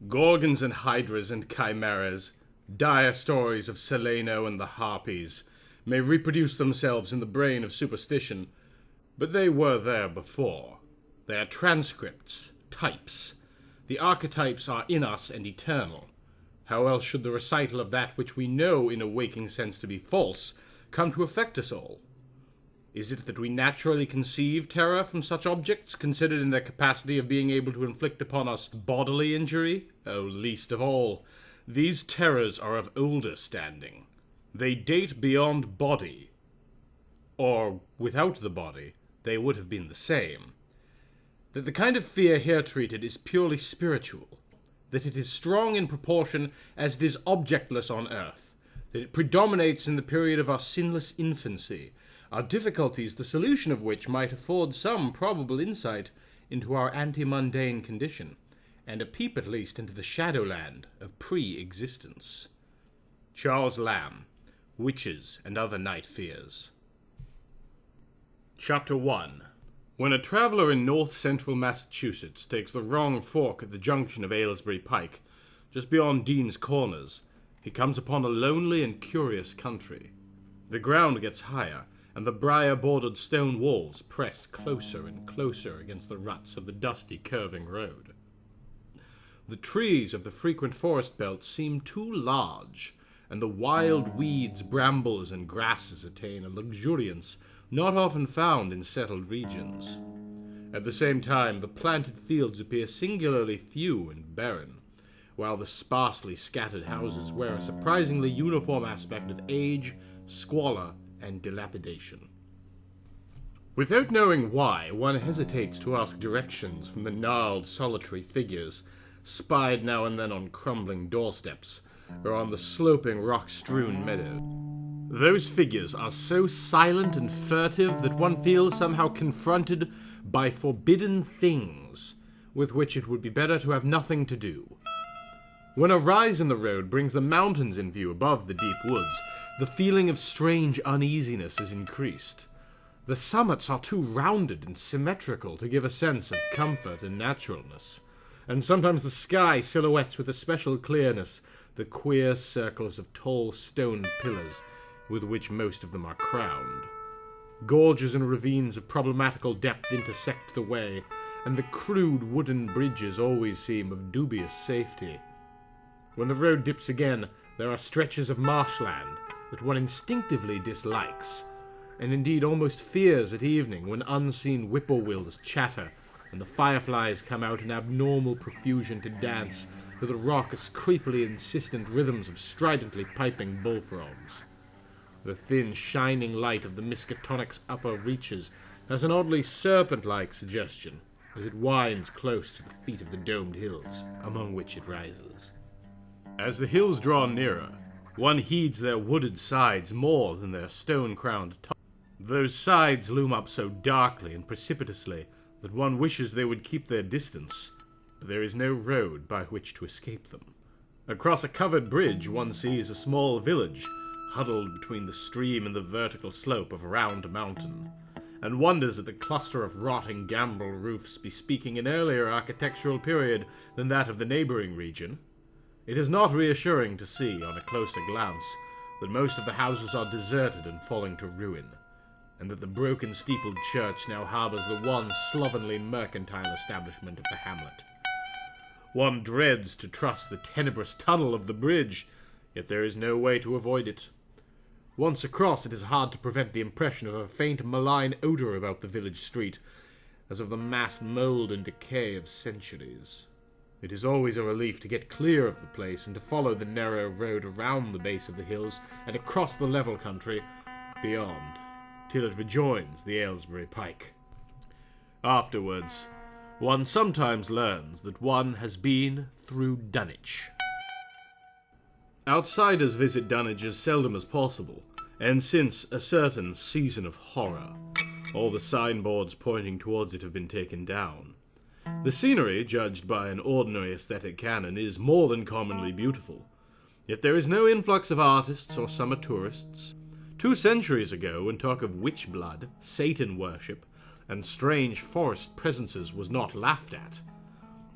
Gorgons and hydras and chimeras, dire stories of Seleno and the Harpies, may reproduce themselves in the brain of superstition, but they were there before. They are transcripts, types. The archetypes are in us and eternal. How else should the recital of that which we know in a waking sense to be false come to affect us all? Is it that we naturally conceive terror from such objects, considered in their capacity of being able to inflict upon us bodily injury? Oh, least of all. These terrors are of older standing. They date beyond body. Or, without the body, they would have been the same. That the kind of fear here treated is purely spiritual. That it is strong in proportion as it is objectless on earth. That it predominates in the period of our sinless infancy, our difficulties, the solution of which might afford some probable insight into our anti-mundane condition, and a peep at least into the shadowland of pre-existence. Charles Lamb, Witches and Other Night Fears. Chapter 1. When a traveller in north-central Massachusetts takes the wrong fork at the junction of Aylesbury Pike, just beyond Dean's Corners, he comes upon a lonely and curious country. The ground gets higher, and the briar-bordered stone walls press closer and closer against the ruts of the dusty, curving road. The trees of the frequent forest belt seem too large, and the wild weeds, brambles, and grasses attain a luxuriance not often found in settled regions. At the same time, the planted fields appear singularly few and barren, while the sparsely scattered houses wear a surprisingly uniform aspect of age, squalor, and dilapidation. Without knowing why, one hesitates to ask directions from the gnarled, solitary figures, spied now and then on crumbling doorsteps, or on the sloping, rock-strewn meadows. Those figures are so silent and furtive that one feels somehow confronted by forbidden things, with which it would be better to have nothing to do. When a rise in the road brings the mountains in view above the deep woods, the feeling of strange uneasiness is increased. The summits are too rounded and symmetrical to give a sense of comfort and naturalness, and sometimes the sky silhouettes with a special clearness the queer circles of tall stone pillars with which most of them are crowned. Gorges and ravines of problematical depth intersect the way, and the crude wooden bridges always seem of dubious safety. When the road dips again, there are stretches of marshland that one instinctively dislikes, and indeed almost fears at evening when unseen whippoorwills chatter and the fireflies come out in abnormal profusion to dance to the raucous, creepily insistent rhythms of stridently piping bullfrogs. The thin, shining light of the Miskatonic's upper reaches has an oddly serpent-like suggestion as it winds close to the feet of the domed hills among which it rises. As the hills draw nearer, one heeds their wooded sides more than their stone-crowned tops. Those sides loom up so darkly and precipitously that one wishes they would keep their distance, but there is no road by which to escape them. Across a covered bridge one sees a small village, huddled between the stream and the vertical slope of Round Mountain, and wonders at the cluster of rotting gambrel roofs bespeaking an earlier architectural period than that of the neighboring region. It is not reassuring to see, on a closer glance, that most of the houses are deserted and falling to ruin, and that the broken steepled church now harbors the one slovenly mercantile establishment of the hamlet. One dreads to trust the tenebrous tunnel of the bridge, yet there is no way to avoid it. Once across, it is hard to prevent the impression of a faint malign odor about the village street, as of the massed mold and decay of centuries. It is always a relief to get clear of the place and to follow the narrow road around the base of the hills and across the level country beyond, till it rejoins the Aylesbury Pike. Afterwards, one sometimes learns that one has been through Dunwich. Outsiders visit Dunwich as seldom as possible, and since a certain season of horror, all the signboards pointing towards it have been taken down. The scenery, judged by an ordinary aesthetic canon, is more than commonly beautiful, yet there is no influx of artists or summer tourists. 2 centuries ago, when talk of witch blood, Satan worship, and strange forest presences was not laughed at,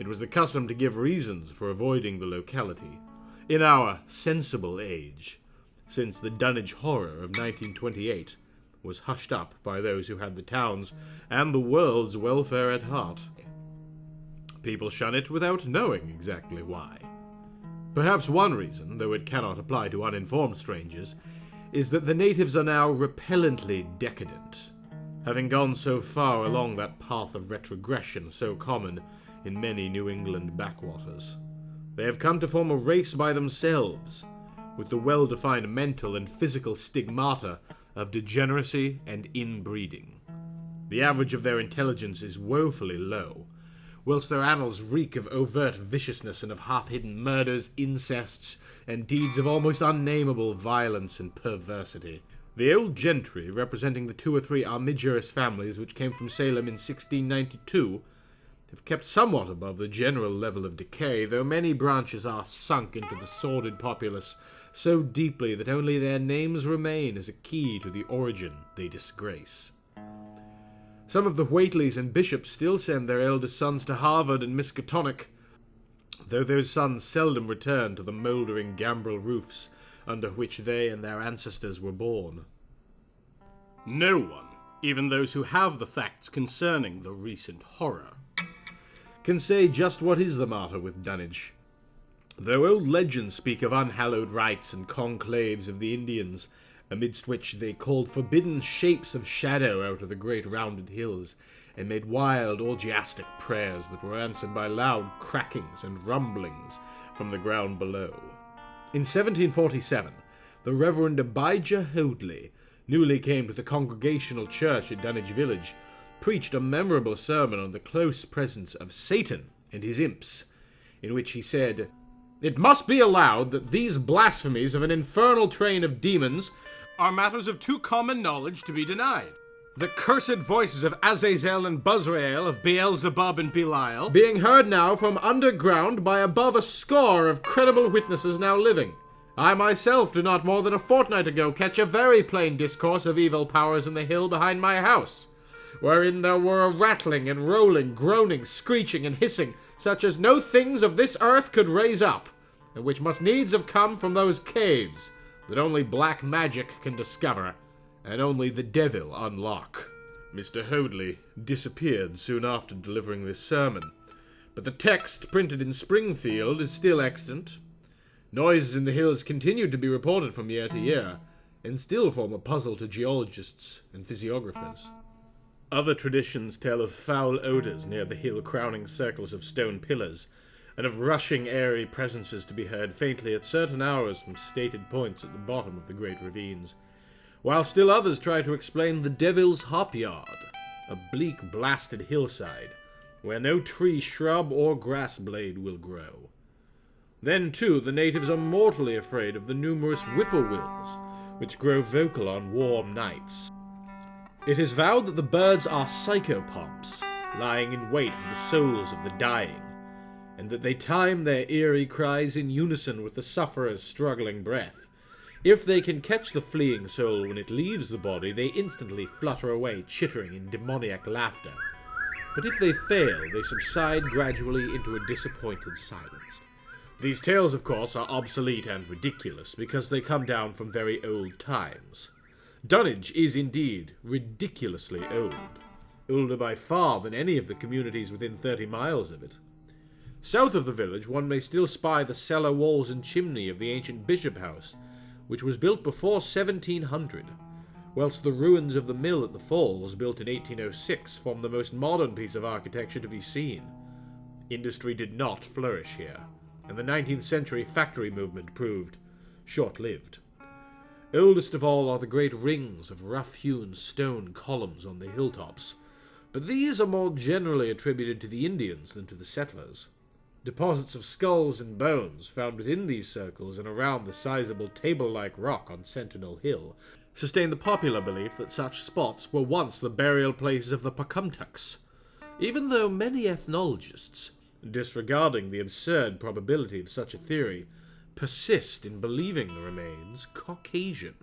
It was the custom to give reasons for avoiding the locality in our sensible age, since the Dunwich Horror of 1928 was hushed up by those who had the town's and the world's welfare at heart. People shun it without knowing exactly why. Perhaps one reason, though it cannot apply to uninformed strangers, is that the natives are now repellently decadent, having gone so far along that path of retrogression so common in many New England backwaters. They have come to form a race by themselves, with the well-defined mental and physical stigmata of degeneracy and inbreeding. The average of their intelligence is woefully low, whilst their annals reek of overt viciousness and of half-hidden murders, incests, and deeds of almost unnameable violence and perversity. The old gentry, representing the 2 or 3 armigerous families which came from Salem in 1692, have kept somewhat above the general level of decay, though many branches are sunk into the sordid populace so deeply that only their names remain as a key to the origin they disgrace. Some of the Whateleys and bishops still send their eldest sons to Harvard and Miskatonic, though those sons seldom return to the mouldering gambrel roofs under which they and their ancestors were born. No one, even those who have the facts concerning the recent horror, can say just what is the matter with Dunwich. Though old legends speak of unhallowed rites and conclaves of the Indians, amidst which they called forbidden shapes of shadow out of the great rounded hills, and made wild orgiastic prayers that were answered by loud crackings and rumblings from the ground below. In 1747, the Reverend Abijah Hoadley, newly came to the Congregational Church at Dunwich Village, preached a memorable sermon on the close presence of Satan and his imps, in which he said, "It must be allowed that these blasphemies of an infernal train of demons are matters of too common knowledge to be denied. The cursed voices of Azazel and Buzrael, of Beelzebub and Belial, being heard now from underground by above a score of credible witnesses now living. I myself do not more than a fortnight ago catch a very plain discourse of evil powers in the hill behind my house, wherein there were a rattling and rolling, groaning, screeching, and hissing, such as no things of this earth could raise up, and which must needs have come from those caves that only black magic can discover, and only the devil unlock." Mr. Hoadley disappeared soon after delivering this sermon, but the text printed in Springfield is still extant. Noises in the hills continued to be reported from year to year, and still form a puzzle to geologists and physiographers. Other traditions tell of foul odours near the hill-crowning circles of stone pillars, and of rushing airy presences to be heard faintly at certain hours from stated points at the bottom of the great ravines, while still others try to explain the Devil's Hop Yard, a bleak, blasted hillside, where no tree, shrub, or grass blade will grow. Then, too, the natives are mortally afraid of the numerous whippoorwills, which grow vocal on warm nights. It is vowed that the birds are psychopomps, lying in wait for the souls of the dying, and that they time their eerie cries in unison with the sufferer's struggling breath. If they can catch the fleeing soul when it leaves the body, they instantly flutter away, chittering in demoniac laughter. But if they fail, they subside gradually into a disappointed silence. These tales, of course, are obsolete and ridiculous, because they come down from very old times. Dunwich is indeed ridiculously old, older by far than any of the communities within 30 miles of it. South of the village one may still spy the cellar walls and chimney of the ancient bishop house, which was built before 1700, whilst the ruins of the mill at the falls, built in 1806, form the most modern piece of architecture to be seen. Industry did not flourish here, and the 19th century factory movement proved short-lived. Oldest of all are the great rings of rough-hewn stone columns on the hilltops, but these are more generally attributed to the Indians than to the settlers. Deposits of skulls and bones found within these circles and around the sizable table-like rock on Sentinel Hill sustain the popular belief that such spots were once the burial places of the Pocumtucks, even though many ethnologists, disregarding the absurd probability of such a theory, persist in believing the remains Caucasian.